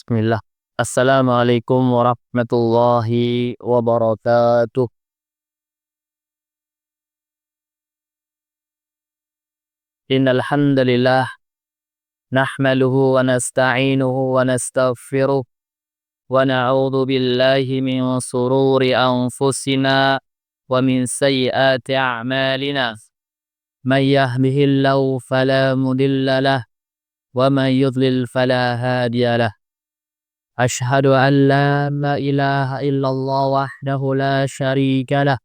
Bismillah. Assalamualaikum warahmatullahi wabarakatuh. Innal hamdalillah nahmaluhu wa nasta'inuhu wa nastaghfiruh wa na'udzu billahi min sururi anfusina wa min sayyiati a'malina. May yahdihillahu fala mudilla lahu wa may yudlil fala hadiya lahu. Ashhadu an la ilaha illallah wahdahu la syarika lah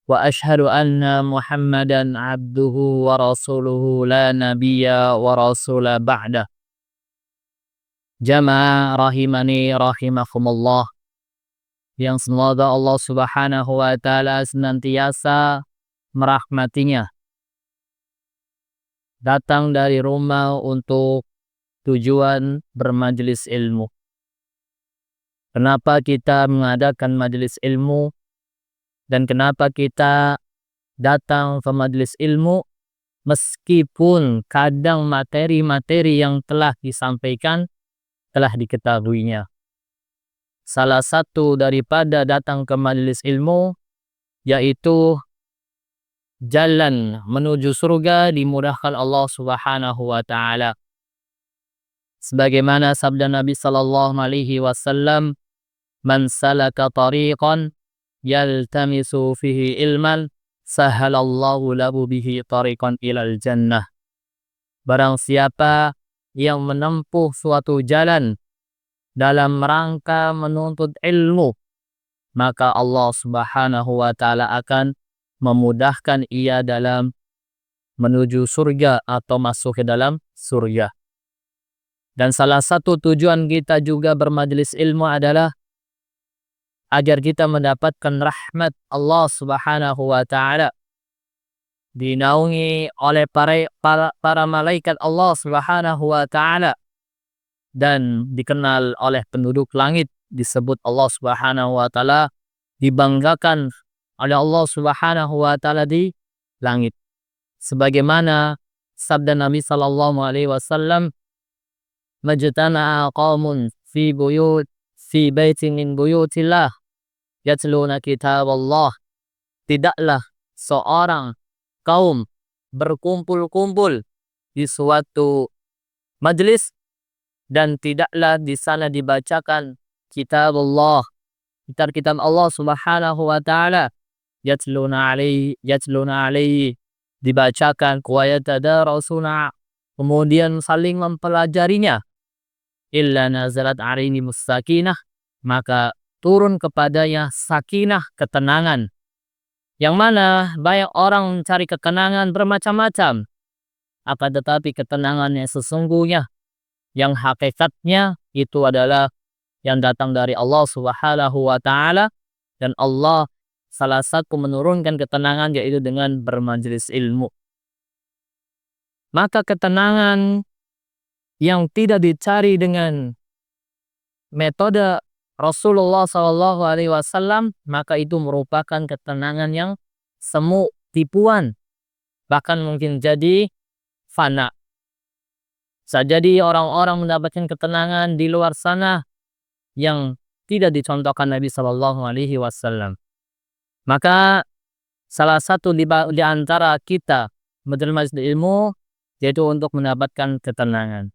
wa ashhadu anna Muhammadan abduhu wa rasuluhu la nabiyya wa rasula ba'dah. Jamaah rahimani rahimakumullah, yang semoga Allah Subhanahu wa taala senantiasa merahmatinya. Datang dari rumah untuk tujuan bermajelis ilmu. Kenapa kita mengadakan majelis ilmu dan kenapa kita datang ke majelis ilmu meskipun kadang materi-materi yang telah disampaikan telah diketahuinya. Salah satu daripada datang ke majelis ilmu yaitu jalan menuju surga dimudahkan Allah Subhanahu wa taala. Sebagaimana sabda Nabi sallallahu alaihi wasallam, "Man salaka tariqan yaltamisu fihi ilman sahalallahu lahu bihi tariqan ilal jannah." Barang siapa yang menempuh suatu jalan dalam rangka menuntut ilmu, maka Allah Subhanahu wa taala akan memudahkan ia dalam menuju surga atau masuk ke dalam surga. Dan salah satu tujuan kita juga bermajelis ilmu adalah agar kita mendapatkan rahmat Allah Subhanahu wa taala, dinaungi oleh para malaikat Allah Subhanahu wa taala, dan dikenal oleh penduduk langit. Disebut Allah Subhanahu wa taala dibanggakan oleh Allah Subhanahu wa taala di langit. Sebagaimana sabda Nabi sallallahu alaihi wasallam, "Majtama'a qaumun fi baitin min buyutillah yatluna kitaballah." Tidaklah seorang kaum berkumpul-kumpul di suatu majlis dan tidaklah di sana dibacakan kitabullah, kitab Allah Subhanahu wa taala, yatluna alaihi, dibacakan, wa yatadarasuna, kemudian saling mempelajarinya, illa nazalat alaihi musakinah, maka turun kepadanya sakinah, ketenangan. Yang mana banyak orang mencari ketenangan bermacam-macam, akan tetapi ketenangan yang sesungguhnya, yang hakikatnya itu adalah yang datang dari Allah Subhanahu wa taala, dan Allah salah satu menurunkan ketenangan yaitu dengan bermajelis ilmu. Maka ketenangan yang tidak dicari dengan metode Rasulullah Shallallahu Alaihi Wasallam, maka itu merupakan ketenangan yang semu, tipuan, bahkan mungkin jadi fana. Bisa jadi orang-orang mendapatkan ketenangan di luar sana yang tidak dicontohkan Nabi Shallallahu Alaihi Wasallam. Maka salah satu di antara kita bermajelis ilmu yaitu untuk mendapatkan ketenangan.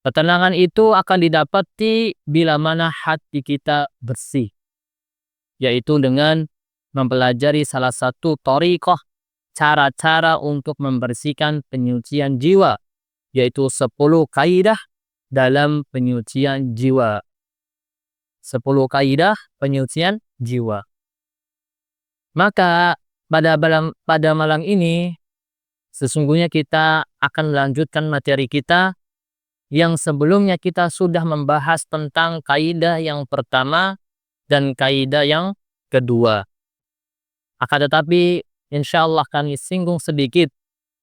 Ketenangan itu akan didapati bila mana hati kita bersih, yaitu dengan mempelajari salah satu thariqah, cara-cara untuk membersihkan penyucian jiwa, yaitu 10 kaidah dalam penyucian jiwa. 10 kaidah penyucian jiwa. Maka pada malam ini sesungguhnya kita akan melanjutkan materi kita yang sebelumnya kita sudah membahas tentang kaidah yang pertama dan kaidah yang kedua. Akan tetapi insyaallah kami singgung sedikit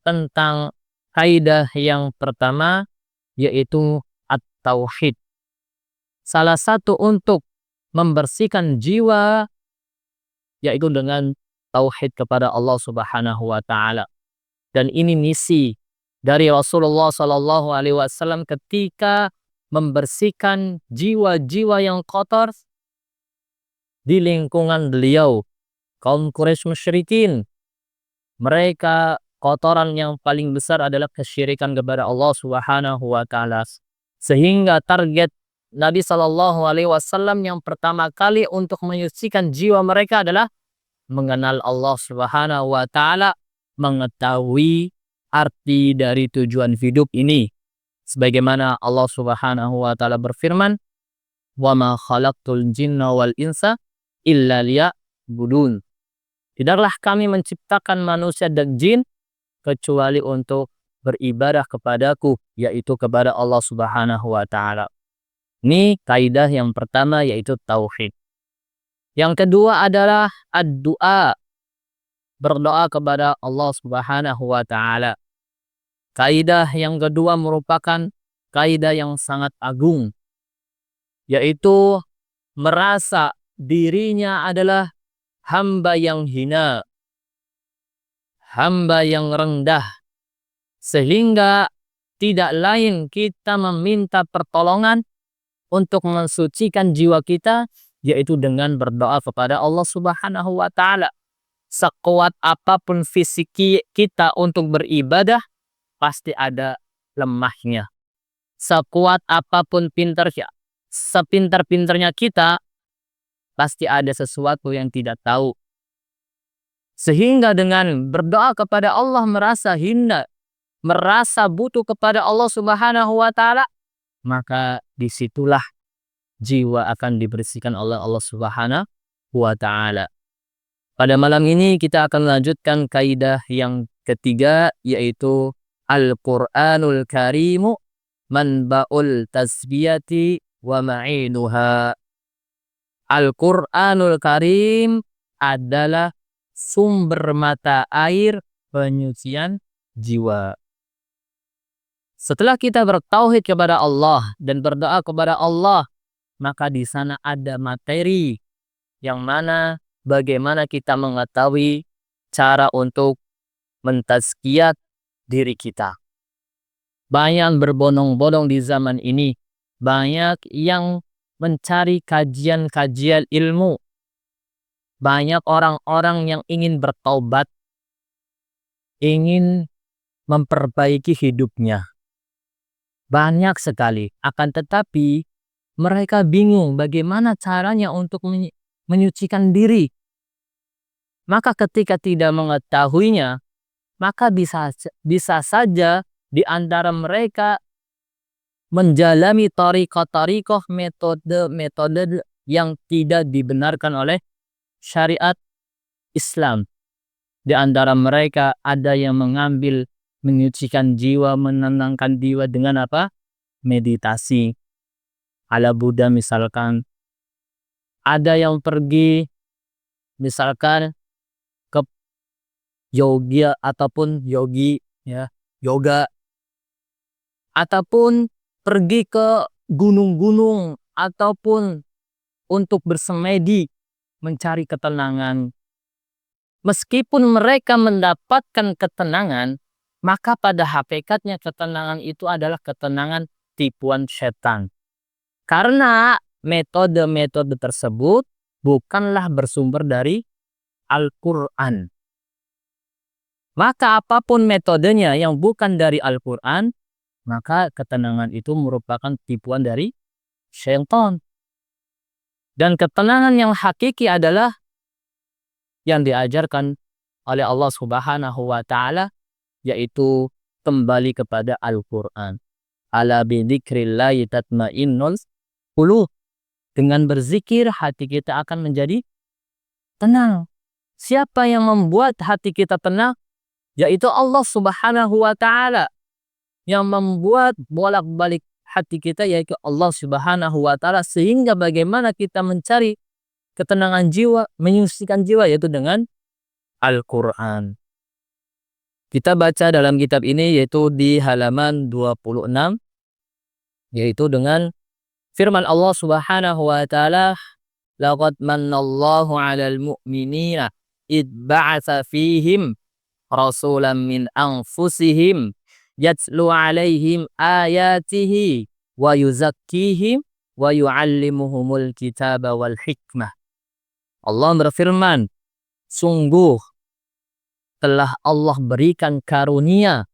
tentang kaidah yang pertama, yaitu at-tauhid. Salah satu untuk membersihkan jiwa yaitu dengan tauhid kepada Allah Subhanahu wa taala. Dan ini misi dari Rasulullah Sallallahu Alaihi Wasallam ketika membersihkan jiwa-jiwa yang kotor di lingkungan beliau. Kaum Quraisy musyrikin, mereka kotoran yang paling besar adalah kesyirikan kepada Allah Subhanahu wa taala. Sehingga target Nabi Shallallahu alaihi wasallam yang pertama kali untuk menyucikan jiwa mereka adalah mengenal Allah Subhanahu wa taala, mengetahui arti dari tujuan hidup ini. Sebagaimana Allah Subhanahu wa taala berfirman, "Wa ma khalaqtul jinna wal insa illa liya'budun." Tidaklah kami menciptakan manusia dan jin kecuali untuk beribadah kepadaku, yaitu kepada Allah Subhanahu wa taala. Ini kaidah yang pertama, yaitu tauhid. Yang kedua adalah ad-du'a, berdoa kepada Allah Subhanahu wa taala. Kaidah yang kedua merupakan kaidah yang sangat agung, yaitu merasa dirinya adalah hamba yang hina, hamba yang rendah, sehingga tidak lain kita meminta pertolongan untuk mensucikan jiwa kita, yaitu dengan berdoa kepada Allah Subhanahu wa taala. Sekuat apapun fisik kita untuk beribadah, pasti ada lemahnya. Sekuat apapun sepintar-pintarnya kita, pasti ada sesuatu yang tidak tahu. Sehingga dengan berdoa kepada Allah merasa hina, merasa butuh kepada Allah Subhanahu wa taala, maka disitulah jiwa akan dibersihkan oleh Allah Subhanahu wa taala. Pada malam ini kita akan melanjutkan kaidah yang ketiga, yaitu Al-Qur'anul Karimu manba'ul tasbiyati wa ma'inuha. Al-Qur'anul Karim adalah sumber mata air penyucian jiwa. Setelah kita bertauhid kepada Allah dan berdoa kepada Allah, maka di sana ada materi yang mana bagaimana kita mengetahui cara untuk mentazkiyat diri kita. Banyak berbondong-bondong di zaman ini, banyak yang mencari kajian-kajian ilmu. Banyak orang-orang yang ingin bertaubat, ingin memperbaiki hidupnya. Banyak sekali, akan tetapi mereka bingung bagaimana caranya untuk menyucikan diri. Maka ketika tidak mengetahuinya, maka bisa saja di antara mereka menjalani tariqah-tariqah, metode-metode yang tidak dibenarkan oleh syariat Islam. Di antara mereka ada yang mengambil menyucikan jiwa, menenangkan jiwa dengan apa? Meditasi. Ala Buddha misalkan. Ada yang pergi misalkan ke yoga ataupun yogi, ya, yoga. Ataupun pergi ke gunung-gunung ataupun untuk bersemedi, mencari ketenangan. Meskipun mereka mendapatkan ketenangan, maka pada hakikatnya ketenangan itu adalah ketenangan tipuan setan. Karena metode-metode tersebut bukanlah bersumber dari Al-Quran. Maka apapun metodenya yang bukan dari Al-Quran, maka ketenangan itu merupakan tipuan dari syaitan. Dan ketenangan yang hakiki adalah yang diajarkan oleh Allah Subhanahu wa taala, yaitu kembali kepada Al-Quran. Ala bidzikrillahi tatmainnul qulub. Dengan berzikir hati kita akan menjadi tenang. Siapa yang membuat hati kita tenang? Yaitu Allah Subhanahu wa taala. Yang membuat bolak-balik hati kita yaitu Allah Subhanahu wa taala, sehingga bagaimana kita mencari ketenangan jiwa, menyucikan jiwa, yaitu dengan Al-Quran. Kita baca dalam kitab ini yaitu di halaman 26, yaitu dengan firman Allah Subhanahu wa taala, laqad mannallahu 'alal mu'minina id ba'atsa fihim rasulan min anfusihim yatlu 'alaihim ayatihi wa yuzakkihim wa yu'allimuhumul kitaba wal hikmah. Allah berfirman, sungguh telah Allah berikan karunia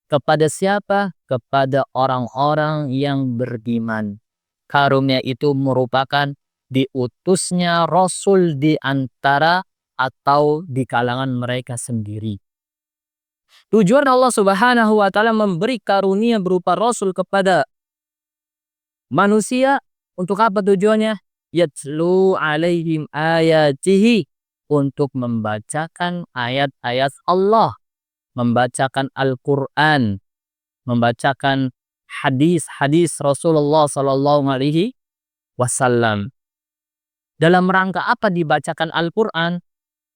kepada siapa? Kepada orang-orang yang beriman. Karunia itu merupakan diutusnya Rasul di antara atau di kalangan mereka sendiri. Tujuan Allah Subhanahu wa Ta'ala memberi karunia berupa Rasul kepada manusia. Untuk apa tujuannya? Yatlu alaihim ayatihi, untuk membacakan ayat-ayat Allah, membacakan Al-Quran, membacakan hadis-hadis Rasulullah Sallallahu Alaihi Wasallam. Dalam rangka apa dibacakan Al-Quran?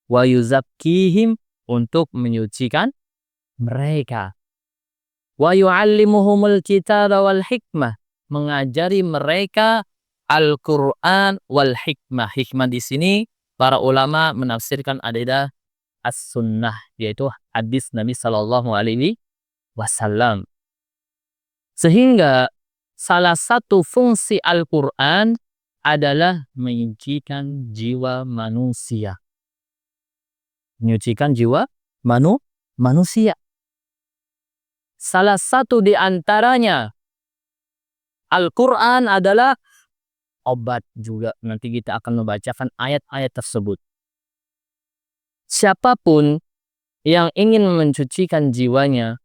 Wa yuzakkihim, untuk menyucikan mereka. Wa yu'allimuhumul kitaba wal hikmah, mengajari mereka Al-Quran wal hikmah. Hikmah di sini para ulama menafsirkan adalah as-sunnah, yaitu hadis Nabi Sallallahu Alaihi Wasallam. Sehingga salah satu fungsi Al-Quran adalah menyucikan jiwa manusia. Menyucikan jiwa manusia. Salah satu di antaranya Al-Quran adalah obat juga. Nanti kita akan membacakan ayat-ayat tersebut. Siapapun yang ingin mencucikan jiwanya,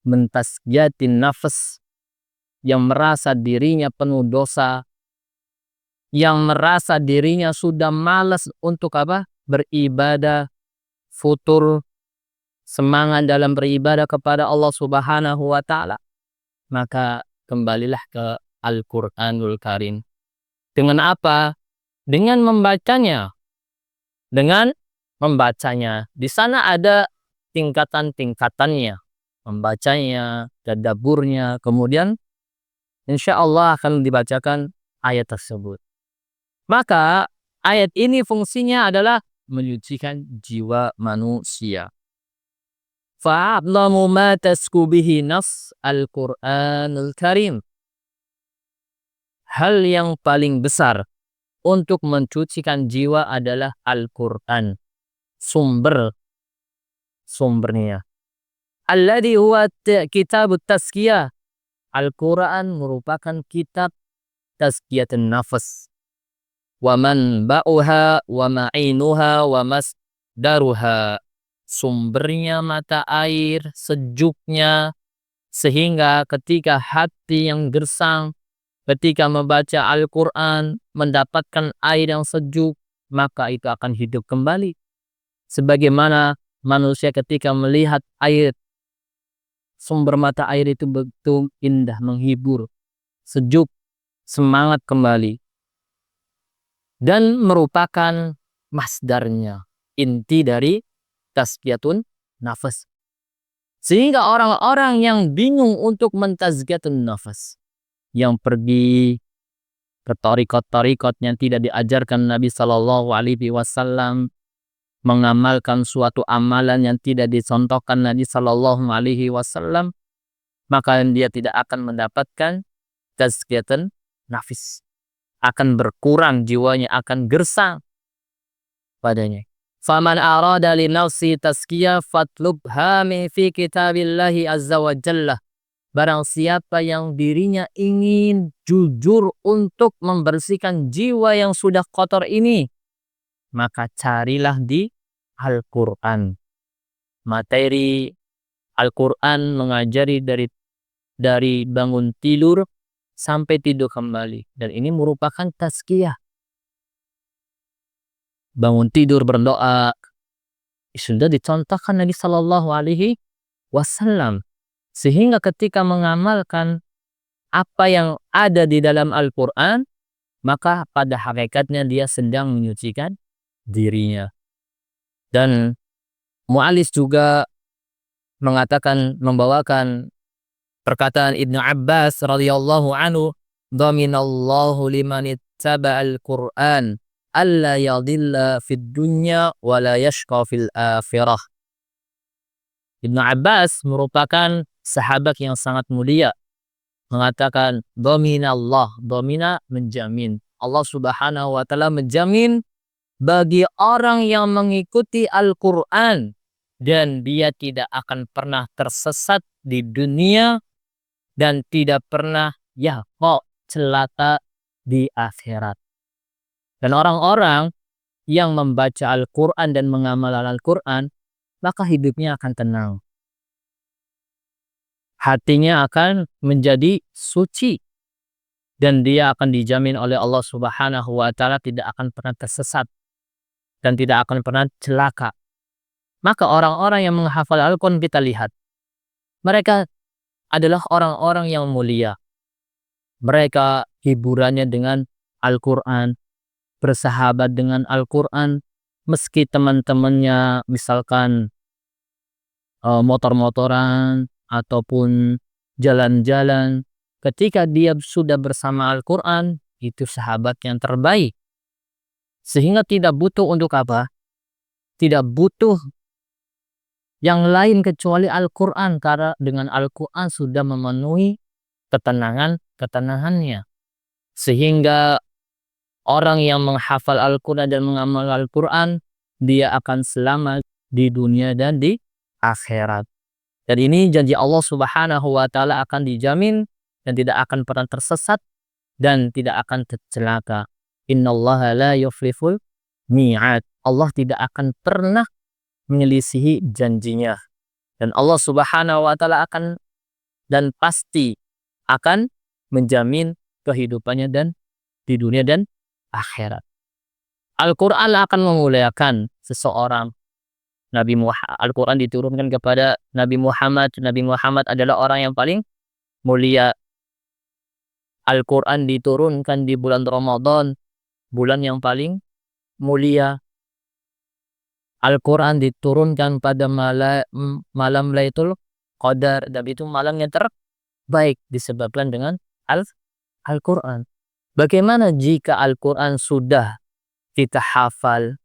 mentazkiyatin nafas, yang merasa dirinya penuh dosa, yang merasa dirinya sudah malas untuk apa? Beribadah, futur, semangat dalam beribadah kepada Allah Subhanahu wa Ta'ala, maka kembalilah ke Al-Quranul Karim. Dengan apa? Dengan membacanya. Di sana ada tingkatan-tingkatannya. Membacanya, tadabburnya, kemudian insya Allah akan dibacakan ayat tersebut. Maka ayat ini fungsinya adalah menyucikan jiwa manusia. Fa'a'lamu ma tasku bihi nas Al-Quranul Karim. Hal yang paling besar untuk mencucikan jiwa adalah Al-Quran. Sumbernya. Alladhi huwa kitabut tazkiyah. Al-Quran merupakan kitab tazkiyatun nafas. Wa manba'uha wa ma'inuha wa masdaruha. Sumbernya mata air, sejuknya, sehingga ketika hati yang gersang, ketika membaca Al-Quran, mendapatkan air yang sejuk, maka itu akan hidup kembali. Sebagaimana manusia ketika melihat air, sumber mata air itu begitu indah, menghibur, sejuk, semangat kembali. Dan merupakan masdarnya, inti dari tazkiyatun nafas. Sehingga orang-orang yang bingung untuk mentazkiyatun nafas, yang pergi ke tariqat-tariqat yang tidak diajarkan Nabi Sallallahu Alaihi Wasallam, mengamalkan suatu amalan yang tidak dicontohkan Nabi Sallallahu Alaihi Wasallam, maka dia tidak akan mendapatkan tazkiyatun nafis. Akan berkurang jiwanya, akan gersang padanya. Faman arada li nafsi tazkiyah fatlubha fi kitabillahi azza wa jalla. Barang siapa yang dirinya ingin jujur untuk membersihkan jiwa yang sudah kotor ini, maka carilah di Al-Quran. Materi Al-Quran mengajari dari bangun tidur sampai tidur kembali. Dan ini merupakan tazkiyah. Bangun tidur berdoa, sudah dicontohkan Nabi Sallallahu Alaihi Wasallam. Sehingga ketika mengamalkan apa yang ada di dalam Al-Quran, maka pada hakikatnya dia sedang menyucikan dirinya. Dan Mu'alis juga membawakan perkataan Ibnu Abbas radhiyallahu anhu, dhaminallahu liman ittaba'al Qur'an alla yadilla fid dunya wa la yashqa fil akhirah. Ibnu Abbas merupakan sahabat yang sangat mulia. mengatakan dominallah, domina menjamin. Allah Subhanahu wa taala menjamin bagi orang yang mengikuti Al-Qur'an dan dia tidak akan pernah tersesat di dunia dan tidak pernah celaka di akhirat. Dan orang-orang yang membaca Al-Qur'an dan mengamalkan Al-Qur'an, maka hidupnya akan tenang. Hatinya akan menjadi suci dan dia akan dijamin oleh Allah Subhanahu wa taala tidak akan pernah tersesat dan tidak akan pernah celaka. Maka orang-orang yang menghafal Al-Qur'an, kita lihat mereka adalah orang-orang yang mulia. Mereka hiburannya dengan Al-Qur'an, bersahabat dengan Al-Qur'an, meski teman-temannya misalkan motor-motoran ataupun jalan-jalan, ketika dia sudah bersama Al-Qur'an, itu sahabat yang terbaik. Sehingga tidak butuh untuk apa? Tidak butuh yang lain kecuali Al-Qur'an, karena dengan Al-Qur'an sudah memenuhi ketenangannya. Sehingga orang yang menghafal Al-Qur'an dan mengamal Al-Qur'an, dia akan selamat di dunia dan di akhirat. Dan ini janji Allah Subhanahu wa taala akan dijamin dan tidak akan pernah tersesat dan tidak akan tercelaka. Innallaha la yukhliful mi'ad. Allah tidak akan pernah menyelisihi janjinya. Dan Allah Subhanahu wa taala akan dan pasti akan menjamin kehidupannya dan di dunia dan akhirat. Al-Qur'an akan memuliakan seseorang. Al-Qur'an diturunkan kepada Nabi Muhammad. Nabi Muhammad adalah orang yang paling mulia. Al-Qur'an diturunkan di bulan Ramadan, bulan yang paling mulia. Al-Qur'an diturunkan pada malam Lailatul Qadar, dan itu malam yang terbaik disebabkan dengan Al-Qur'an. Bagaimana jika Al-Qur'an sudah kita hafal,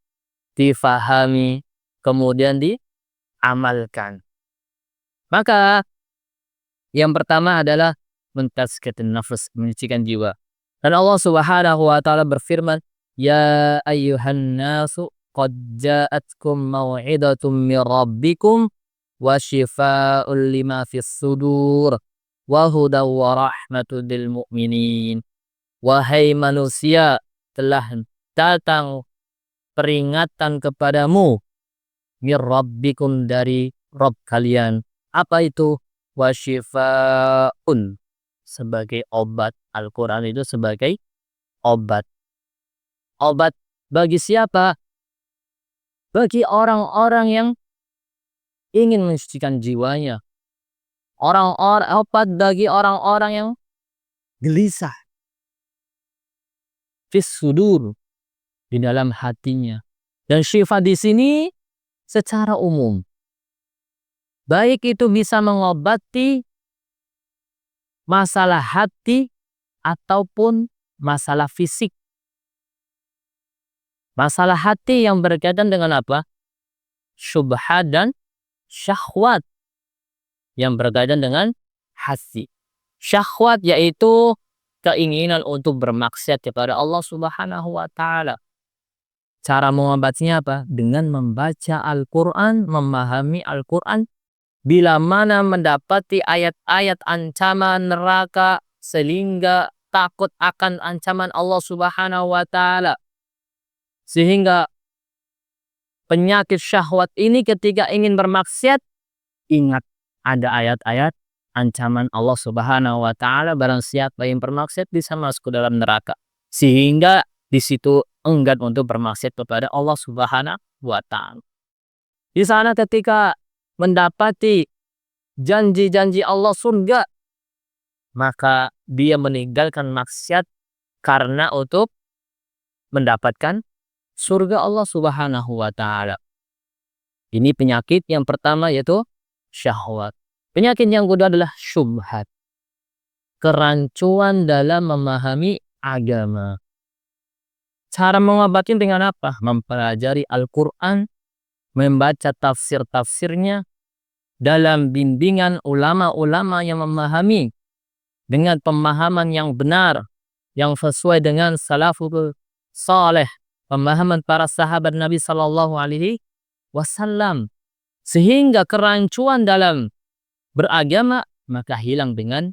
difahami, kemudian diamalkan? Maka yang pertama adalah mentazkiyatun nafs, menyucikan jiwa. Dan Allah Subhanahu wa taala berfirman, "Ya ayyuhan nasu qad ja'atkum mau'idatun mir rabbikum wa shifaa'un lima fis sudur wa hudaw wa rahmatul lil mu'minin." Wahai manusia, telah datang peringatan kepadamu mir rabbikum, dari Rabb kalian. Apa itu? Wa shifaa'un, sebagai obat. Al-Qur'an itu sebagai obat. Obat bagi siapa? Bagi orang-orang yang ingin mensucikan jiwanya. Obat bagi orang-orang yang gelisah. Fis sudur, di dalam hatinya. Dan syifa di sini secara umum. Baik itu bisa mengobati masalah hati ataupun masalah fisik. Masalah hati yang berkaitan dengan apa? Syubhat dan syahwat yang berkaitan dengan hati. Syahwat yaitu keinginan untuk bermaksiat kepada Allah Subhanahu wa taala. Cara mengobatinya apa? Dengan membaca Al-Qur'an, memahami Al-Qur'an. Bila mana mendapati ayat-ayat ancaman neraka sehingga takut akan ancaman Allah Subhanahu wa taala. Sehingga penyakit syahwat ini ketika ingin bermaksiat, ingat ada ayat-ayat ancaman Allah Subhanahu wa taala, barang siapa yang bermaksiat bisa masuk ke dalam neraka. Sehingga di situ enggan untuk bermaksiat kepada Allah Subhanahu wa taala. Di sana ketika mendapati janji-janji Allah surga, maka dia meninggalkan maksiat karena untuk mendapatkan surga Allah Subhanahu wa taala. Ini penyakit yang pertama, yaitu syahwat. Penyakit yang kedua adalah syubhat. Kerancuan dalam memahami agama. Cara mengobatinya dengan apa? Mempelajari Al-Qur'an, membaca tafsir-tafsirnya dalam bimbingan ulama-ulama yang memahami dengan pemahaman yang benar, yang sesuai dengan salafus saleh, pemahaman para sahabat Nabi Sallallahu Alaihi Wasallam, sehingga kerancuan dalam beragama maka hilang dengan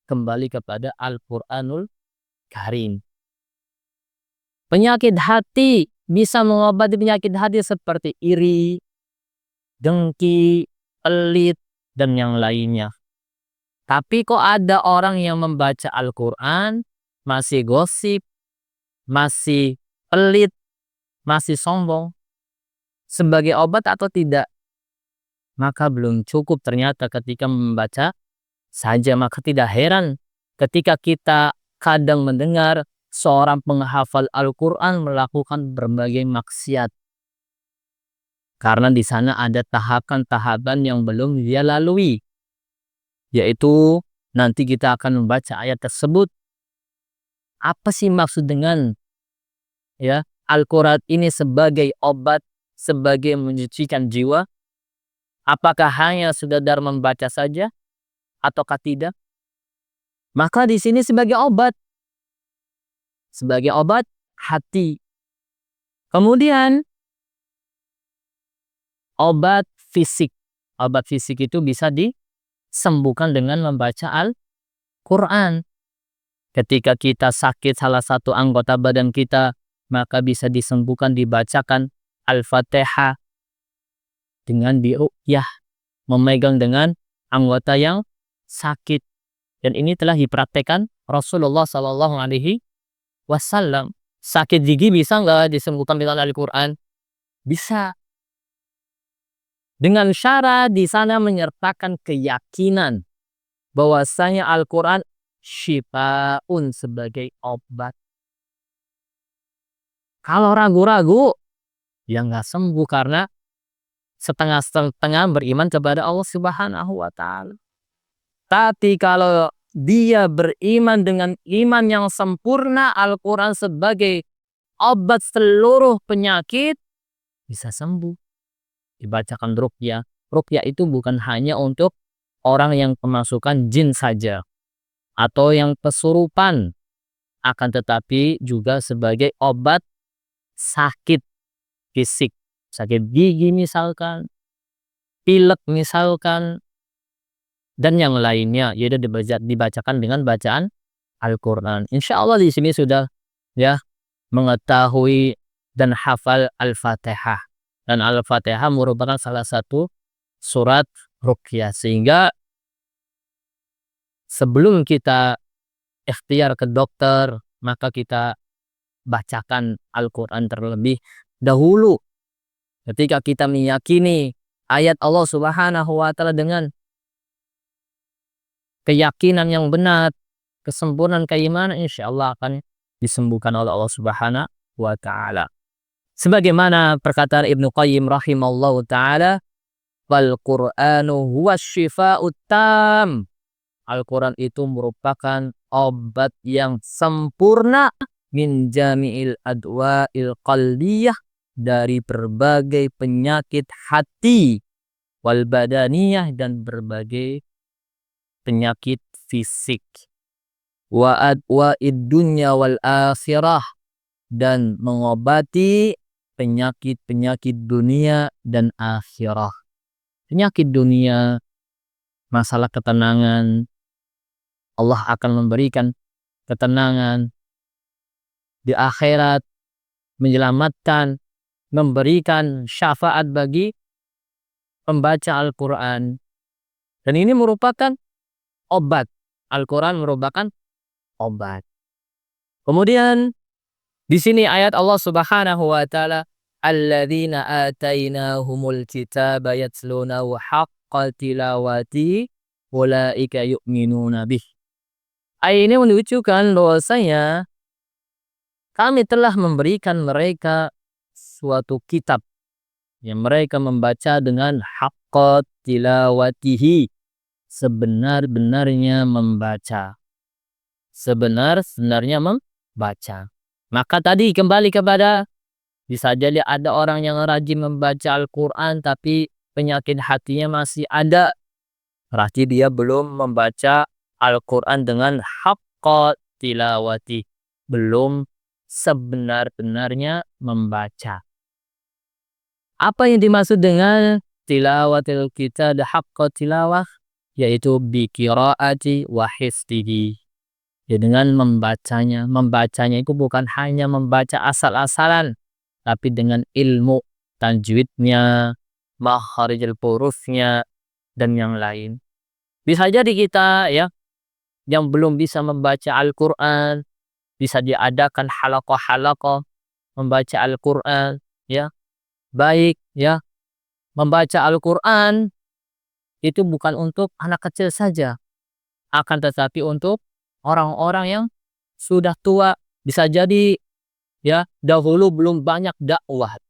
kembali kepada Al-Quranul Karim. Penyakit hati, bisa mengobati penyakit hati seperti iri, dengki, pelit, dan yang lainnya. Tapi kok ada orang yang membaca Al-Quran masih gosip, masih pelit, masih sombong, sebagai obat atau tidak? Maka belum cukup ternyata ketika membaca saja. Maka tidak heran ketika kita kadang mendengar seorang penghafal Al-Quran melakukan berbagai maksiat. Karena di sana ada tahapan-tahapan yang belum dia lalui. Yaitu nanti kita akan membaca ayat tersebut. Apa sih maksud dengan Al-Quran ini sebagai obat, sebagai menyucikan jiwa? Apakah hanya sekadar membaca saja ataukah tidak? Maka di sini sebagai obat hati. Kemudian obat fisik. Obat fisik itu bisa disembuhkan dengan membaca Al-Quran. Ketika kita sakit salah satu anggota badan kita, maka bisa disembuhkan dibacakan Al-Fatihah dengan diruqyah, memegang dengan anggota yang sakit. Dan ini telah dipraktekkan Rasulullah Sallallahu Alaihi Wasallam. Sakit gigi bisa nggak disembuhkan dengan Al-Quran? Bisa. Dengan syarat di sana menyertakan keyakinan bahwasanya Al-Quran syifaun, sebagai obat. Kalau ragu-ragu, ya nggak sembuh, karena setengah-setengah beriman kepada Allah Subhanahu wa Ta'ala. Tapi kalau dia beriman dengan iman yang sempurna, Al-Quran sebagai obat seluruh penyakit, bisa sembuh. Dibacakan ruqyah. Ruqyah itu bukan hanya untuk orang yang kemasukan jin saja atau yang kesurupan, akan tetapi juga sebagai obat sakit fisik, sakit gigi misalkan, pilek misalkan, dan yang lainnya, yaitu dibacakan dengan bacaan Al-Quran. Insya Allah di sini sudah mengetahui dan hafal Al-Fatihah. Dan Al-Fatihah merupakan salah satu surat ruqyah, sehingga sebelum kita ikhtiar ke dokter, maka kita bacakan Al-Quran terlebih dahulu. Ketika kita meyakini ayat Allah Subhanahu wa Ta'ala dengan keyakinan yang benar, kesempurnaan keimanan, insya Allah akan disembuhkan oleh Allah Subhanahu wa Ta'ala. Sebagaimana perkataan Ibnu Qayyim rahimallahu ta'ala, wal Qur'anu huwa syifa'ut tam. Al-Quran itu merupakan obat yang sempurna min jami'il adwa'il qalbiyah, dari berbagai penyakit hati, wal badaniyah, dan berbagai penyakit fisik, wa adwa'id dunya wal akhirah, dan mengobati penyakit-penyakit dunia dan akhirah. Penyakit dunia, masalah ketenangan, Allah akan memberikan ketenangan. Di akhirat menyelamatkan, memberikan syafaat bagi pembaca Al-Quran. Dan ini merupakan obat. Al-Quran merupakan obat. Kemudian di sini ayat Allah Subhanahu wa Ta'ala, alladzina atainahumul kitaba yatslunahu haqqa tilawati ulaika yu'minuna bih. Ayat ini menunjukkan bahwasanya kami telah memberikan mereka suatu kitab yang mereka membaca dengan haqqa tilawatihi, sebenar-benarnya membaca. Sebenar-benarnya membaca. Maka tadi kembali kepada, bisa jadi ada orang yang rajin membaca Al-Quran tapi penyakit hatinya masih ada. Berarti dia belum membaca Al-Quran dengan haqqa tilawati, belum sebenar-benarnya membaca. Apa yang dimaksud dengan tilawatil kitab haqqa tilawah? Yaitu biqiraati wa hifdhihi. Ya, dengan membacanya. Membacanya itu bukan hanya membaca asal-asalan, tapi dengan ilmu tajwidnya, makharijul hurufnya, dan yang lain. Bisa jadi kita ya yang belum bisa membaca Al-Quran, bisa diadakan halaqah-halaqah membaca Al-Quran, ya. Baik, ya. Membaca Al-Quran itu bukan untuk anak kecil saja, akan tetapi untuk orang-orang yang sudah tua. Bisa jadi ya dahulu belum banyak dakwah,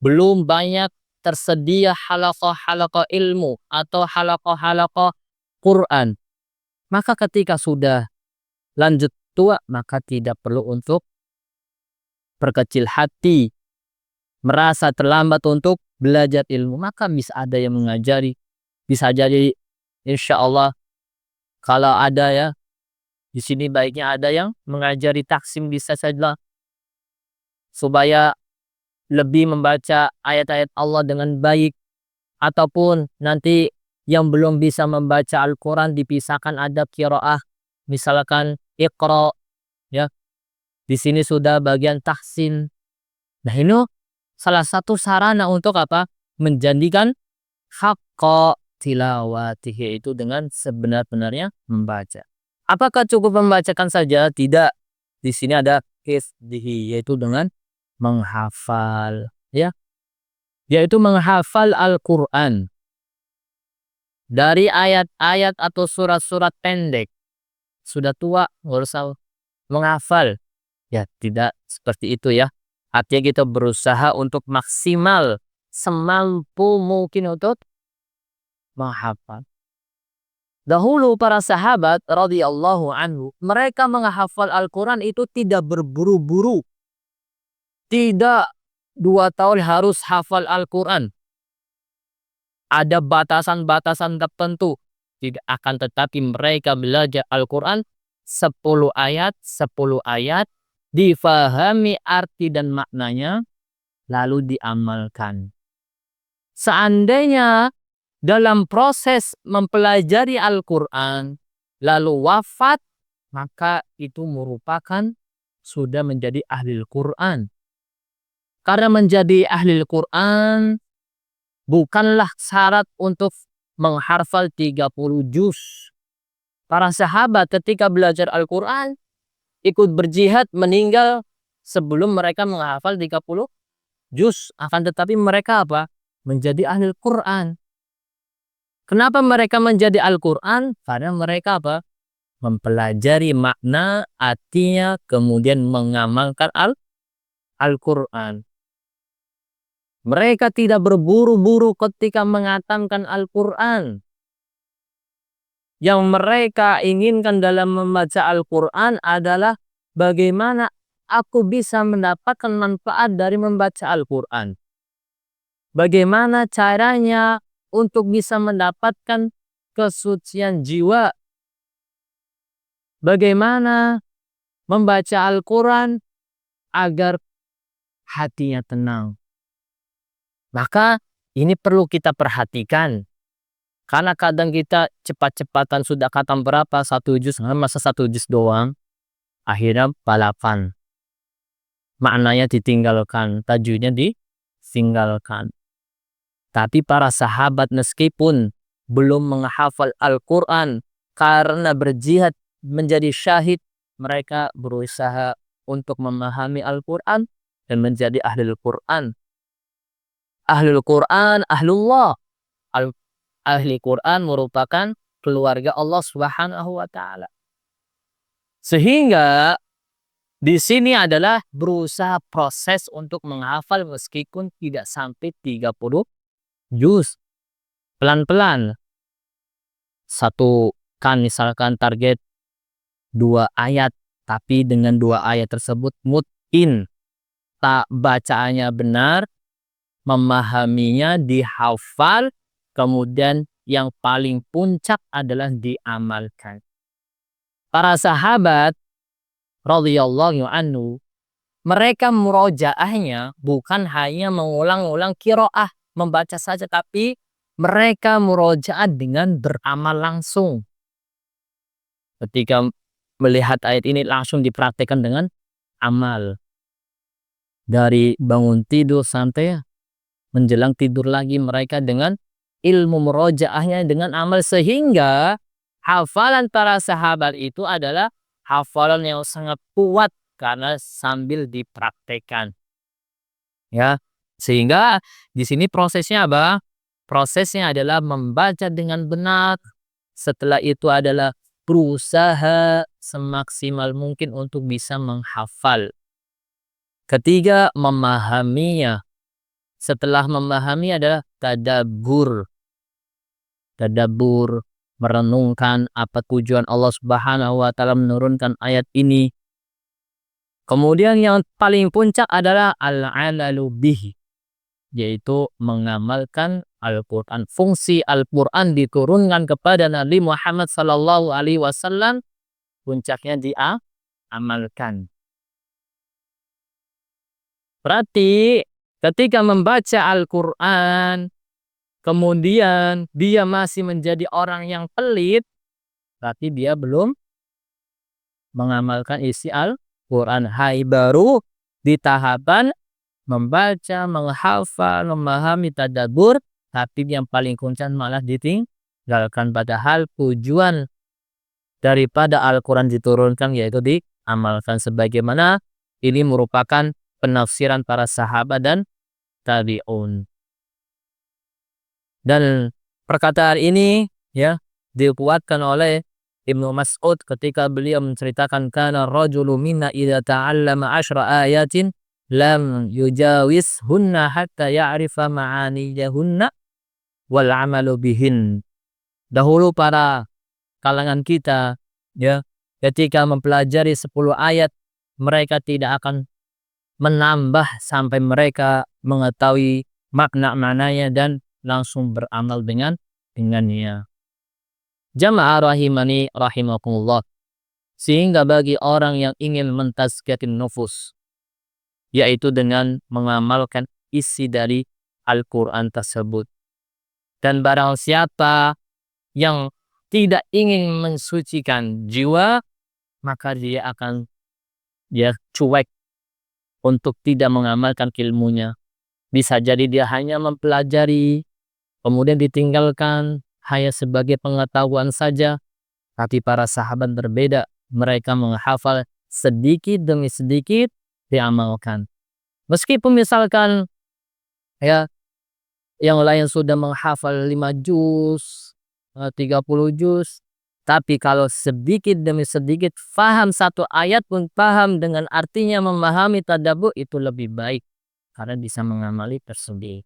belum banyak tersedia halaqah-halaqah ilmu atau halaqah-halaqah Quran. Maka ketika sudah lanjut tua, maka tidak perlu untuk berkecil hati, merasa terlambat untuk belajar ilmu. Maka bisa ada yang mengajari, bisa jadi insya Allah kalau ada ya di sini baiknya ada yang mengajari taksim bisa saja, supaya lebih membaca ayat-ayat Allah dengan baik. Ataupun nanti yang belum bisa membaca Al-Quran dipisahkan adab qiraah, misalkan Iqra, ya. Di sini sudah bagian tahsin. Nah, ini salah satu sarana untuk apa? Menjadikan haqqa tilawatihi, itu dengan sebenar-benarnya membaca. Apakah cukup membacakan saja? Tidak. Di sini ada hifdhihi, yaitu dengan menghafal, ya. Yaitu menghafal Al-Quran dari ayat-ayat atau surat-surat pendek. Sudah tua, nggak usah menghafal. Ya, tidak seperti itu ya. Artinya kita berusaha untuk maksimal semampu mungkin untuk menghafal. Dahulu para sahabat radhiyallahu anhu, mereka menghafal Al-Quran itu tidak berburu-buru. Tidak 2 tahun harus hafal Al-Quran. Ada batasan-batasan tertentu. Tidak, akan tetapi mereka belajar Al-Quran 10 ayat, 10 ayat, difahami arti dan maknanya, lalu diamalkan. Seandainya dalam proses mempelajari Al-Quran lalu wafat, maka itu merupakan sudah menjadi ahli Al-Quran. Karena menjadi ahli Al-Quran bukanlah syarat untuk menghafal 30 juz. Para sahabat ketika belajar Al-Quran ikut berjihad meninggal sebelum mereka menghafal 30 juz. Akan tetapi mereka apa? Menjadi ahli Al-Quran. Kenapa mereka menjadi Al-Quran? Karena mereka apa? Mempelajari makna, artinya, kemudian mengamalkan Al-Quran. Mereka tidak berburu-buru ketika menghatamkan Al-Quran. Yang mereka inginkan dalam membaca Al-Quran adalah bagaimana aku bisa mendapatkan manfaat dari membaca Al-Quran. Bagaimana caranya untuk bisa mendapatkan kesucian jiwa. Bagaimana membaca Al-Quran agar hatinya tenang. Maka ini perlu kita perhatikan. Karena kadang kita cepat-cepatan sudah khatam berapa? 1 juz, masa 1 juz doang. Akhirnya balapan. Maknanya ditinggalkan, tajwidnya ditinggalkan. Tapi para sahabat meskipun belum menghafal Al-Quran, karena berjihad menjadi syahid, mereka berusaha untuk memahami Al-Quran dan menjadi ahli Al-Quran. Ahlul Quran, ahlullah. Ahli Quran merupakan keluarga Allah Subhanahu wa Ta'ala. Sehingga di sini adalah berusaha proses untuk menghafal meskipun tidak sampai 30 juz. Pelan-pelan. Satu kan misalkan target 2 ayat, tapi dengan 2 ayat tersebut mungkin tak bacaannya benar, memahaminya, dihafal, kemudian yang paling puncak adalah diamalkan. Para sahabat radhiyallahu anhu, mereka murojaahnya bukan hanya mengulang-ulang qiraah, membaca saja, tapi mereka murojaah dengan beramal langsung. Ketika melihat ayat ini langsung dipraktikkan dengan amal. Dari bangun tidur sampai menjelang tidur lagi, mereka dengan ilmu murojaahnya dengan amal, sehingga hafalan para sahabat itu adalah hafalan yang sangat kuat karena sambil dipraktekkan. Ya, sehingga di sini prosesnya apa? Prosesnya adalah membaca dengan benar. Setelah itu adalah berusaha semaksimal mungkin untuk bisa menghafal. Ketiga, memahaminya. Setelah memahami adalah tadabbur. Tadabbur, merenungkan apa tujuan Allah Subhanahu wa taala menurunkan ayat ini. Kemudian yang paling puncak adalah al-'amalu bihi, yaitu mengamalkan Al-Qur'an. Fungsi Al-Qur'an diturunkan kepada Nabi Muhammad sallallahu alaihi wasallam, puncaknya diamalkan. Berarti ketika membaca Al-Qur'an kemudian dia masih menjadi orang yang pelit, berarti dia belum mengamalkan isi Al-Qur'an. Baru di tahapan membaca, menghafal, memahami, tadabbur, tapi yang paling puncak malah ditinggalkan. Padahal tujuan daripada Al-Qur'an diturunkan yaitu diamalkan, sebagaimana ini merupakan penafsiran para sahabat dan tabi'un. Dan perkataan ini ya dikuatkan oleh Ibnu Mas'ud ketika beliau menceritakan, kana rajulu minna idza ta'allama 10 ayatin lam yujawizhunna hatta ya'rifa ma'aniyahunna wal 'amalu bihin. Dahulu para kalangan kita ya, ketika mempelajari 10 ayat, mereka tidak akan menambah sampai mereka mengetahui makna-maknanya dan langsung beramal dengannya. Jamaah rahimani rahimakumullah. Sehingga bagi orang yang ingin mentazkiyatin nufus, yaitu dengan mengamalkan isi dari Al-Qur'an tersebut. Dan barang siapa yang tidak ingin mensucikan jiwa, maka dia akan cuek untuk tidak mengamalkan ilmunya. Bisa jadi dia hanya mempelajari, kemudian ditinggalkan hanya sebagai pengetahuan saja. Tapi para sahabat berbeda. Mereka menghafal sedikit demi sedikit, diamalkan. Meskipun misalkan ya yang lain sudah menghafal 5 juz, 30 juz, tapi kalau sedikit demi sedikit faham satu ayat pun paham dengan artinya, memahami, tadabbur, itu lebih baik karena bisa mengamali tersebut.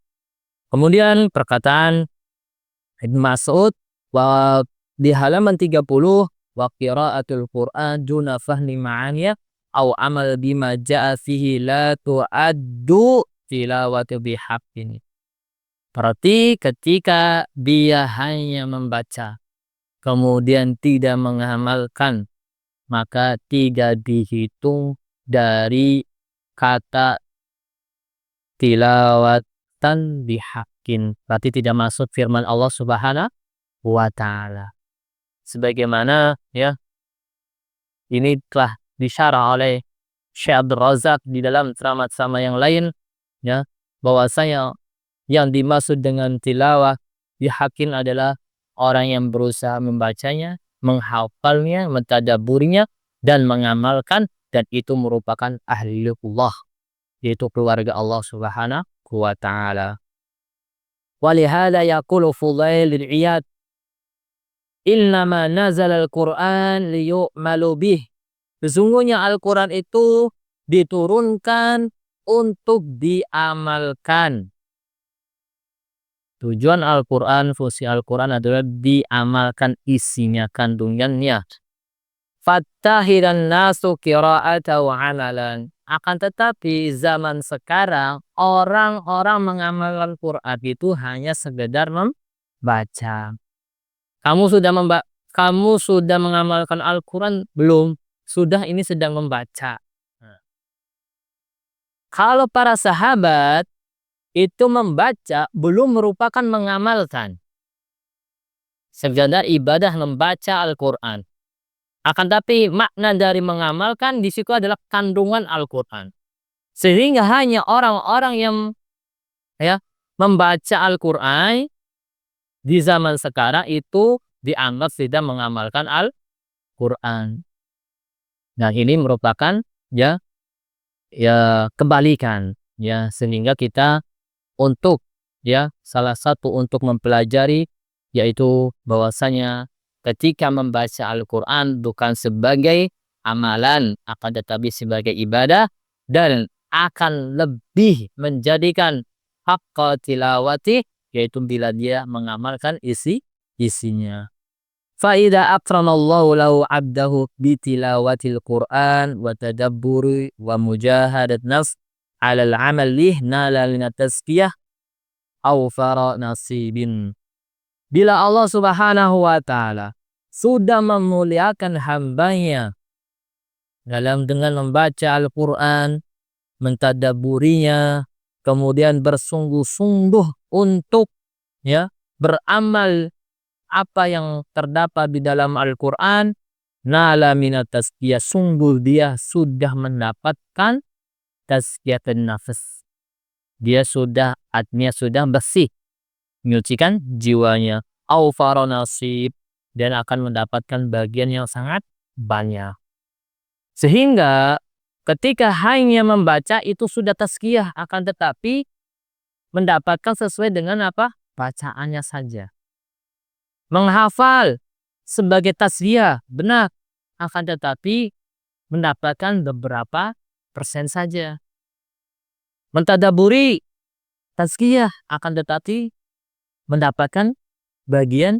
Kemudian perkataan Ibnu Mas'ud di halaman 30, wa qiraatul Qur'an duna fahmi ma'aniya au amal bima ja'a fihi la tu'addu tilawatu bihaqqin. Berarti ketika dia hanya membaca kemudian tidak mengamalkan, maka tidak dihitung dari kata tilawatan bihaqqin. Berarti tidak masuk firman Allah Subhanahu wa taala. Sebagaimana ya ini telah disyarah oleh Syekh Abdul Razak di dalam Teramat Sama yang lain ya, bahwasanya yang dimaksud dengan tilawah bihaqqin adalah orang yang berusaha membacanya, menghafalnya, mentadabburinya, dan mengamalkan, dan itu merupakan ahlullah, yaitu keluarga Allah Subhanahu wa taala. Walihada yaqulu Fudail bin Iyad, innama nazala al-Qur'an liyu'malu bih. Sesungguhnya Al-Qur'an itu diturunkan untuk diamalkan. Tujuan Al-Qur'an, fungsi Al-Qur'an adalah diamalkan isinya, kandungannya. Fattahiran nasu qira'ata wa amalan. Akan tetapi zaman sekarang orang-orang mengamalkan Qur'an itu hanya sekedar membaca. kamu sudah mengamalkan Al-Quran? Belum. Sudah, ini sedang membaca. Nah, kalau para sahabat itu membaca belum merupakan mengamalkan. Sekedar ibadah membaca Al-Quran. Akan tapi makna dari mengamalkan di situ adalah kandungan Al-Quran. Sehingga hanya orang-orang yang membaca Al-Quran di zaman sekarang itu dianggap tidak mengamalkan Al-Quran. Nah, ini merupakan ya kebalikan, sehingga kita untuk salah satu untuk mempelajari yaitu bahwasanya ketika membaca Al-Quran bukan sebagai amalan akan tetapi sebagai ibadah dan akan lebih menjadikan haqqa tilawati, yaitu bila dia mengamalkan isinya. Fa'idha akramallahu lahu abdahu bitilawatil Qur'an wa tadabburi wa mujahadat nafs ala al-amal lih nala lina tazkiyah awfara nasibin. Bila Allah subhanahu wa ta'ala sudah memuliakan hambanya dengan membaca Al-Quran, mentadaburinya, kemudian bersungguh-sungguh untuk beramal apa yang terdapat di dalam Al-Quran, nala minat tazkiyah, sungguh dia sudah mendapatkan tazkiyatun nafs. Dia sudah bersih, menyucikan jiwanya. Awfara nasib, dan akan mendapatkan bagian yang sangat banyak. Sehingga ketika hanya membaca itu sudah tazkiyah, akan tetapi mendapatkan sesuai dengan bacaannya saja. Menghafal sebagai tazkiyah, benar, akan tetapi mendapatkan beberapa persen saja. Mentadaburi, tazkiyah, akan tetapi mendapatkan bagian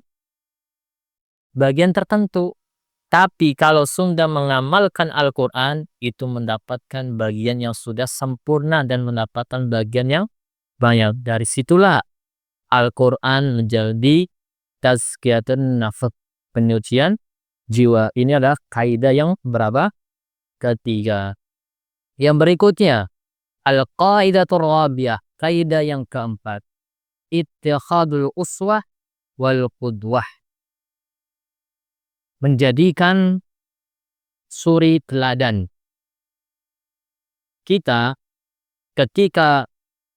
tertentu. Tapi kalau sudah mengamalkan Al-Quran, itu mendapatkan bagian yang sudah sempurna dan mendapatkan bagian yang banyak. Dari situlah Al-Quran menjadi tazkiyatun nafs, penyucian jiwa. Ini adalah kaidah yang berapa? Ketiga. Yang berikutnya, al-qaidatur rabi'ah, kaidah yang keempat, ittikhadul uswah wal qudwah, menjadikan suri teladan. Kita ketika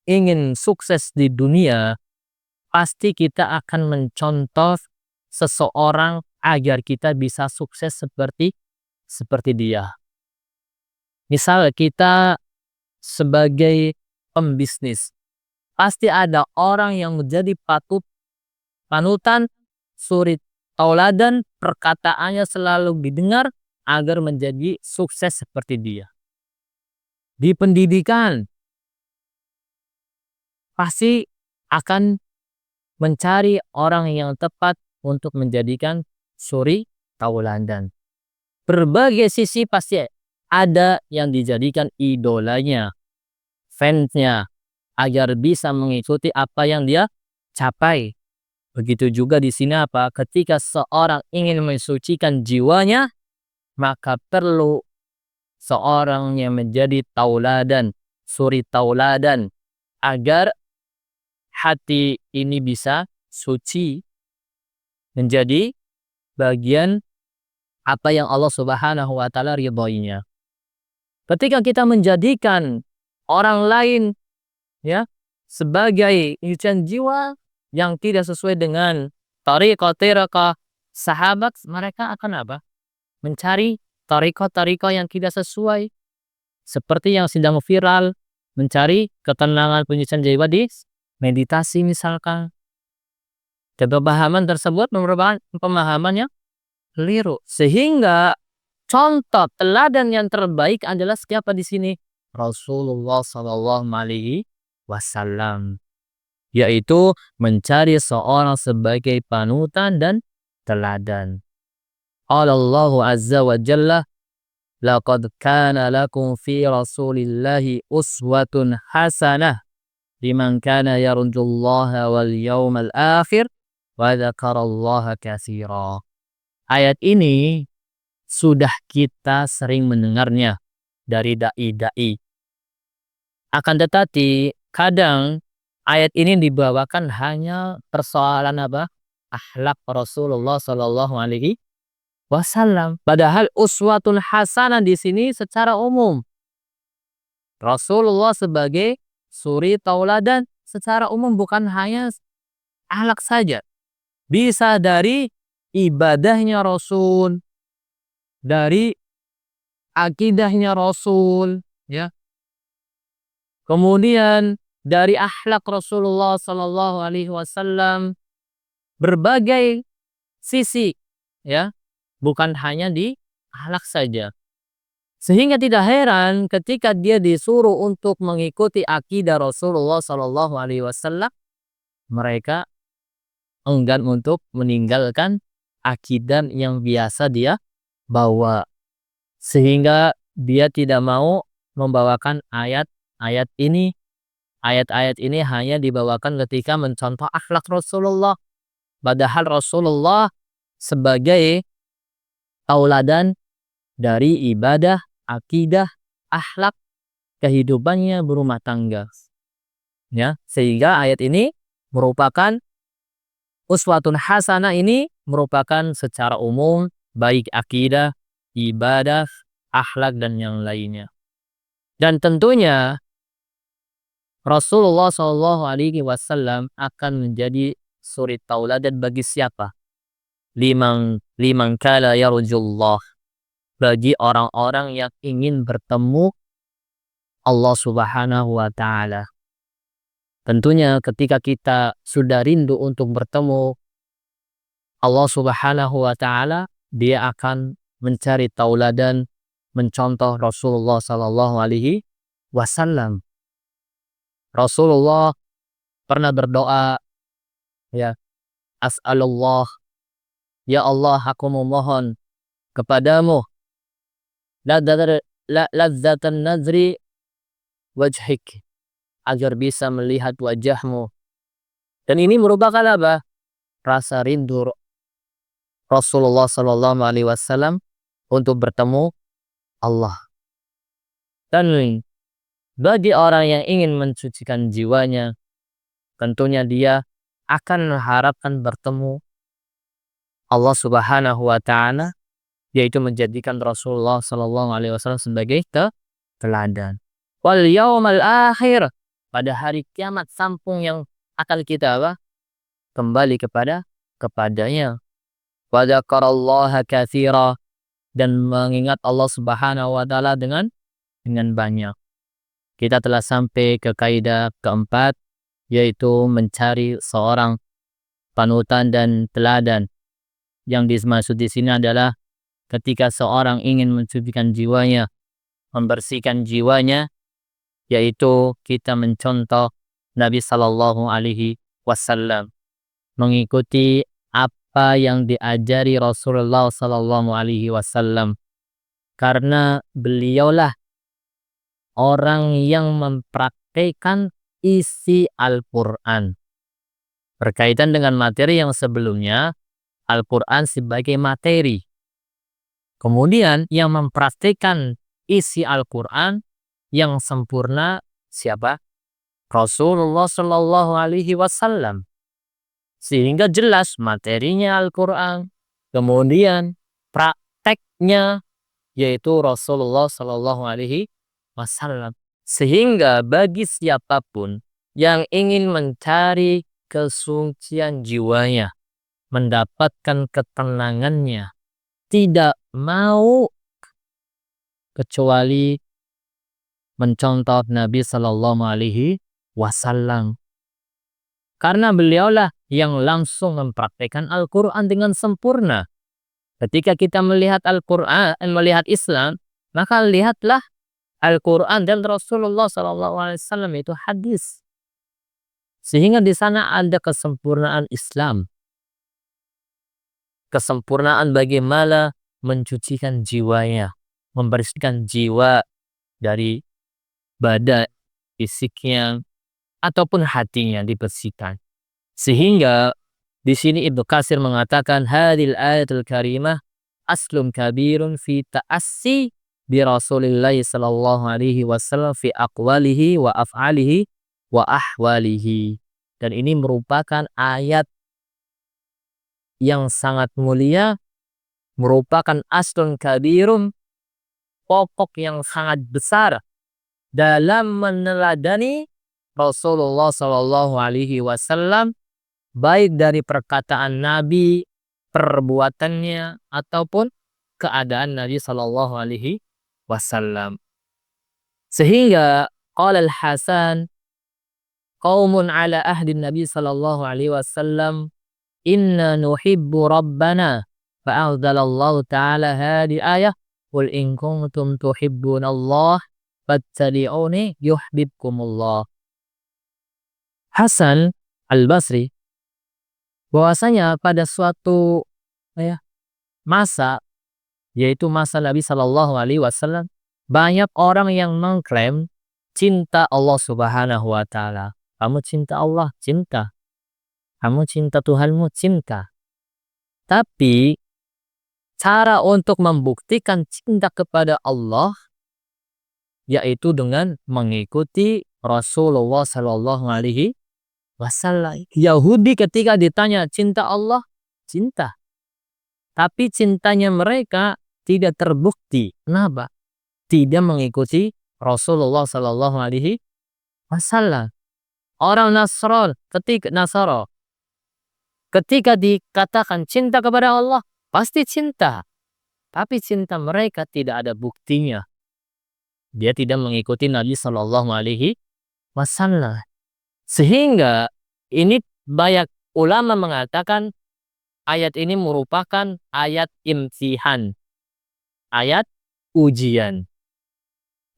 ingin sukses di dunia, pasti kita akan mencontoh seseorang agar kita bisa sukses seperti dia. Misal kita sebagai pembisnis, pasti ada orang yang menjadi panutan, suri tauladan, perkataannya selalu didengar agar menjadi sukses seperti dia. Di pendidikan, pasti akan mencari orang yang tepat untuk menjadikan suri tauladan. Berbagai sisi pasti ada yang dijadikan idolanya, fansnya, agar bisa mengikuti apa yang dia capai. Begitu juga di sini ketika seorang ingin mensucikan jiwanya, maka perlu seorang yang menjadi tauladan, suri tauladan, agar hati ini bisa suci, menjadi bagian apa yang Allah Subhanahu wa ta'ala ridhoinya. Ketika kita menjadikan orang lain sebagai ujian jiwa yang tidak sesuai dengan tariqah sahabat, mereka akan mencari tariqah yang tidak sesuai, seperti yang sedang viral, mencari ketenangan penyucian jiwa di meditasi misalkan. Pemahaman tersebut merupakan pemahaman yang keliru. Sehingga contoh teladan yang terbaik adalah siapa di sini? Rasulullah Sallallahu Alaihi Wasallam, yaitu mencari seorang sebagai panutan dan teladan. Allah Azza wa Jalla, laqad kana lakum fi Rasulillahi uswatun hasanah liman kana yarjullaha wal yawmal akhir wa dzakarallaha katsira. Ayat ini sudah kita sering mendengarnya dari dai-dai. Akan tetapi kadang ayat ini dibawakan hanya persoalan apa? Akhlak Rasulullah Shallallahu Alaihi Wasallam. Padahal uswatun hasanah di sini secara umum. Rasulullah sebagai suri tauladan secara umum, bukan hanya akhlak saja. Bisa dari ibadahnya Rasul, dari akidahnya Rasul, ya. Kemudian dari akhlak Rasulullah Sallallahu Alaihi Wasallam berbagai sisi, ya, bukan hanya di akhlak saja. Sehingga tidak heran ketika dia disuruh untuk mengikuti akidah Rasulullah Sallallahu Alaihi Wasallam, mereka enggan untuk meninggalkan akidah yang biasa dia bawa. Sehingga dia tidak mau membawakan ayat-ayat ini. Ayat-ayat ini hanya dibawakan ketika mencontoh akhlak Rasulullah. Padahal Rasulullah sebagai tauladan dari ibadah, akidah, akhlak, kehidupannya berumah tangga. Ya, sehingga ayat ini merupakan uswatun hasanah, ini merupakan secara umum baik akidah, ibadah, akhlak dan yang lainnya. Dan tentunya Rasulullah Shallallahu Alaihi Wasallam akan menjadi suri tauladan bagi siapa? Liman kala yarjullah, bagi orang-orang yang ingin bertemu Allah Subhanahu wa taala. Tentunya ketika kita sudah rindu untuk bertemu Allah Subhanahu wa taala, dia akan mencari tauladan, mencontoh Rasulullah Sallallahu Alaihi Wasallam. Rasulullah pernah berdoa, ya, as'alullah, ya Allah, aku memohon kepadamu ladzatan nazri wajhik, agar bisa melihat wajahmu. Dan ini merupakan apa? Rasa rindu Rasulullah Sallallahu Alaihi Wasallam untuk bertemu Allah. Dan bagi orang yang ingin mensucikan jiwanya, tentunya dia akan mengharapkan bertemu Allah Subhanahu wa taala, yaitu menjadikan Rasulullah Sallallahu Alaihi Wasallam sebagai teladan. Wal yaumal akhir, pada hari kiamat sampung yang akan kita apa? Kembali kepadanya. Wa dzakarallaha katsira, dan mengingat Allah Subhanahu wa taala dengan banyak. Kita telah sampai ke kaidah keempat, yaitu mencari seorang panutan dan teladan. Yang dimaksud di sini adalah ketika seorang ingin mensucikan jiwanya, membersihkan jiwanya, yaitu kita mencontoh Nabi Sallallahu Alaihi Wasallam, mengikuti apa yang diajari Rasulullah Sallallahu Alaihi Wasallam, karena beliaulah orang yang mempraktikkan isi Al-Quran. Berkaitan dengan materi yang sebelumnya, Al-Quran sebagai materi. Kemudian yang mempraktikkan isi Al-Quran yang sempurna siapa? Rasulullah Shallallahu Alaihi Wasallam. Sehingga jelas materinya Al-Quran, kemudian prakteknya yaitu Rasulullah Shallallahu Alaihi Wasallam. Sehingga bagi siapapun yang ingin mencari kesucian jiwanya, mendapatkan ketenangannya, tidak mau kecuali mencontoh Nabi Sallallahu Alaihi Wasallam. Karena beliaulah yang langsung mempraktikkan Al-Quran dengan sempurna. Ketika kita melihat Al-Quran, melihat Islam, maka lihatlah Al-Quran dan Rasulullah SAW itu hadis. Sehingga di sana ada kesempurnaan Islam. Kesempurnaan bagaimana mencucikan jiwanya, membersihkan jiwa dari badan, fisiknya, ataupun hatinya dibersihkan. Sehingga Di sini Ibnu Katsir mengatakan hadil ayatul karimah aslun kabirun fi ta'assi bi Rasulillah sallallahu alaihi wasallam fi aqwalihi wa af'alihi wa ahwalihi. Dan ini merupakan ayat yang sangat mulia, merupakan aslun kabirun, pokok yang sangat besar dalam meneladani Rasulullah sallallahu alaihi wasallam, baik dari perkataan Nabi, perbuatannya, ataupun keadaan Nabi sallallahu alaihi wasallam. Sehingga qala al-Hasan qaumun ala ahdi Nabi sallallahu alaihi wasallam inna nuhibbu rabbana fa'anzalallahu ta'ala hadi ayah qul in kuntum tuhibbunallah fattabi'uni yuhibbukumullah. Hasan Al-Basri bahwasanya pada suatu masa, yaitu masa Nabi Shallallahu Alaihi Wasallam, banyak orang yang mengklaim cinta Allah Subhanahu Wa Taala. Kamu cinta Allah, cinta. Kamu cinta Tuhanmu, cinta. Tapi cara untuk membuktikan cinta kepada Allah yaitu dengan mengikuti Rasulullah Shallallahu Alaihi Wasallam. Yahudi ketika ditanya cinta Allah, cinta. Tapi cintanya mereka tidak terbukti. Kenapa? Tidak mengikuti Rasulullah Sallallahu Alaihi Wasallam. Orang Nasrani ketika dikatakan cinta kepada Allah, pasti cinta. Tapi cinta mereka tidak ada buktinya. Dia tidak mengikuti Nabi Sallallahu Alaihi Wasallam. Sehingga ini banyak ulama mengatakan ayat ini merupakan ayat imtihan. Ayat ujian.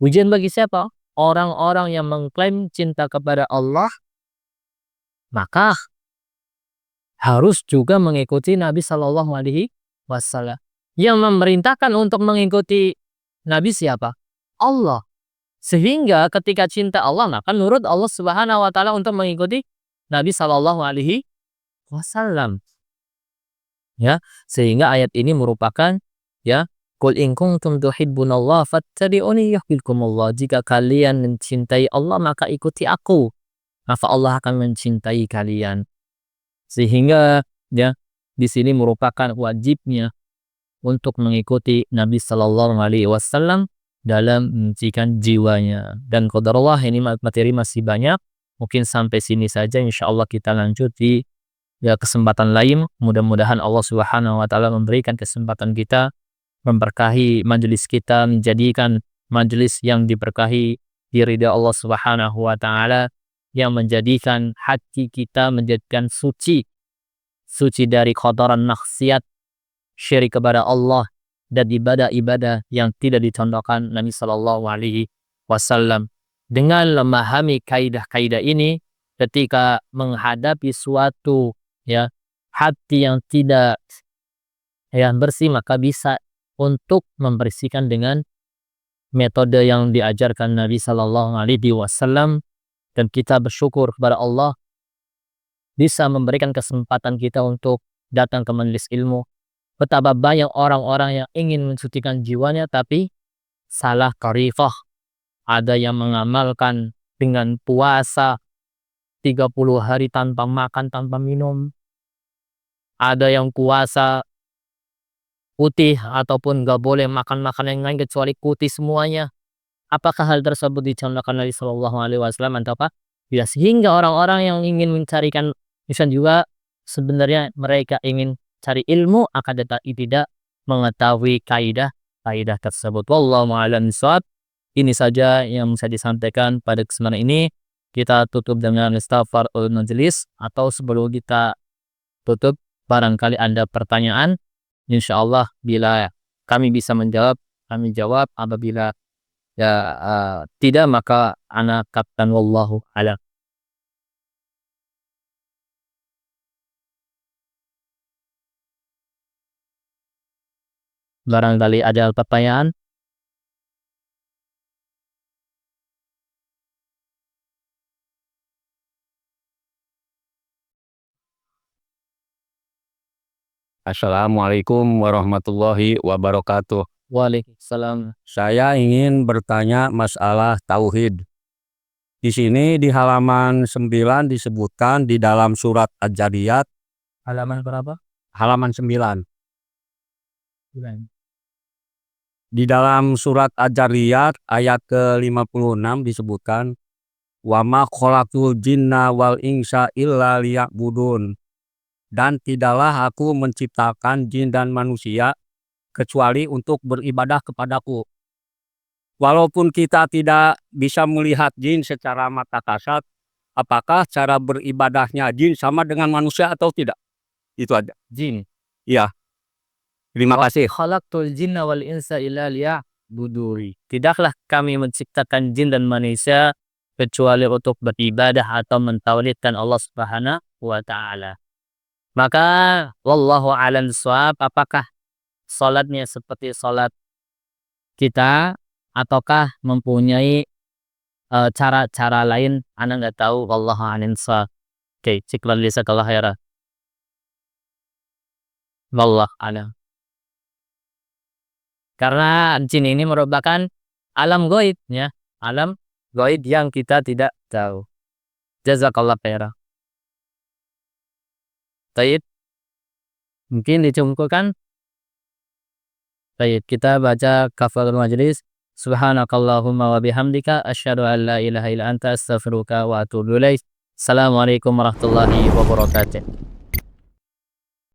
Ujian bagi siapa? Orang-orang yang mengklaim cinta kepada Allah, maka harus juga mengikuti Nabi Shallallahu Alaihi Wasallam. Yang memerintahkan untuk mengikuti Nabi siapa? Allah. Sehingga ketika cinta Allah, maka nurut Allah Subhanahu Wa Taala untuk mengikuti Nabi Shallallahu Alaihi Wasallam. Ya, sehingga ayat ini merupakan qul in kuntum tuhibbunallah fattabi'uni yuhibbukumullah. Jika kalian mencintai Allah, maka ikuti aku, maka Allah akan mencintai kalian. Sehingga di sini merupakan wajibnya untuk mengikuti Nabi Sallallahu Alaihi Wasallam dalam menyucikan jiwanya. Dan qadarullah, ini materi masih banyak. Mungkin sampai sini saja. Insyaallah kita lanjut di kesempatan lain. Mudah-mudahan Allah Subhanahu Wa Taala memberikan kesempatan kita, memberkahi majelis kita, menjadikan majelis yang diberkahi ridha Allah Subhanahu Wa Taala, yang menjadikan hati kita menjadikan suci dari kotoran maksiat, syirik kepada Allah, dan ibadah-ibadah yang tidak dicontohkan Nabi Sallallahu Alaihi Wasallam. Dengan memahami kaidah-kaidah ini, ketika menghadapi suatu hati yang tidak bersih, maka bisa untuk membersihkan dengan metode yang diajarkan Nabi Sallallahu Alaihi Wasallam. Dan kita bersyukur kepada Allah bisa memberikan kesempatan kita untuk datang ke majelis ilmu. Betapa banyak orang-orang yang ingin mensucikan jiwanya tapi salah tarifah. Ada yang mengamalkan dengan puasa 30 hari tanpa makan, tanpa minum. Ada yang puasa putih ataupun gak boleh makan makanan yang lain kecuali putih semuanya. Apakah hal tersebut dicontohkan Nabi Sallallahu Alaihi Wasallam atau apa? Ya, sehingga orang-orang yang ingin mencarikan juga sebenarnya mereka ingin cari ilmu, akan tetapi tidak mengetahui kaidah tersebut. Wallahu a'lam bishawab. Ini saja yang bisa disampaikan pada kesempatan ini. Kita tutup dengan istighfarul majelis, atau sebelum kita tutup, barangkali Anda pertanyaan. Insyaallah bila kami bisa menjawab, kami jawab. Apabila tidak, maka ana kaptan wallahu a'lam. Barangkali ada pertanyaan. Assalamualaikum warahmatullahi wabarakatuh. Waalaikumsalam. Saya ingin bertanya masalah tauhid. Di sini di halaman 9 disebutkan di dalam surat Adz-Dzariyat Halaman berapa? halaman 9. Bulan. Di dalam surat Adz-Dzariyat ayat ke-56 disebutkan wa ma khalaqul jinna wal insa illa liya'budun. Dan tidaklah aku menciptakan jin dan manusia kecuali untuk beribadah kepadaku. Walaupun kita tidak bisa melihat jin secara mata kasat, apakah cara beribadahnya jin sama dengan manusia atau tidak? Itu aja. Jin. Iya. Terima kasih. Khalaqtul jinna wal insa illa liya'budun. Tidaklah kami menciptakan jin dan manusia kecuali untuk beribadah atau mentauhidkan Allah Subhanahu wa taala. Maka wallahu a'lam bishawab, apakah salatnya seperti salat kita ataukah mempunyai cara-cara lain, ana nggak tahu, wallahu a'lam bishawab. Oke, syukran jazakallahu khairan. Wallahu a'lam. Karena jin ini merupakan alam gaib ya, alam gaib yang kita tidak tahu. Jazakallah khairan. Baik, mungkin dicukupkan. Baik, kita baca kafaratul majlis. Subhanakallahumma wa bihamdika asyhadu an la ilaha illa anta astaghfiruka wa atubu ilaik. Assalamualaikum warahmatullahi wabarakatuh.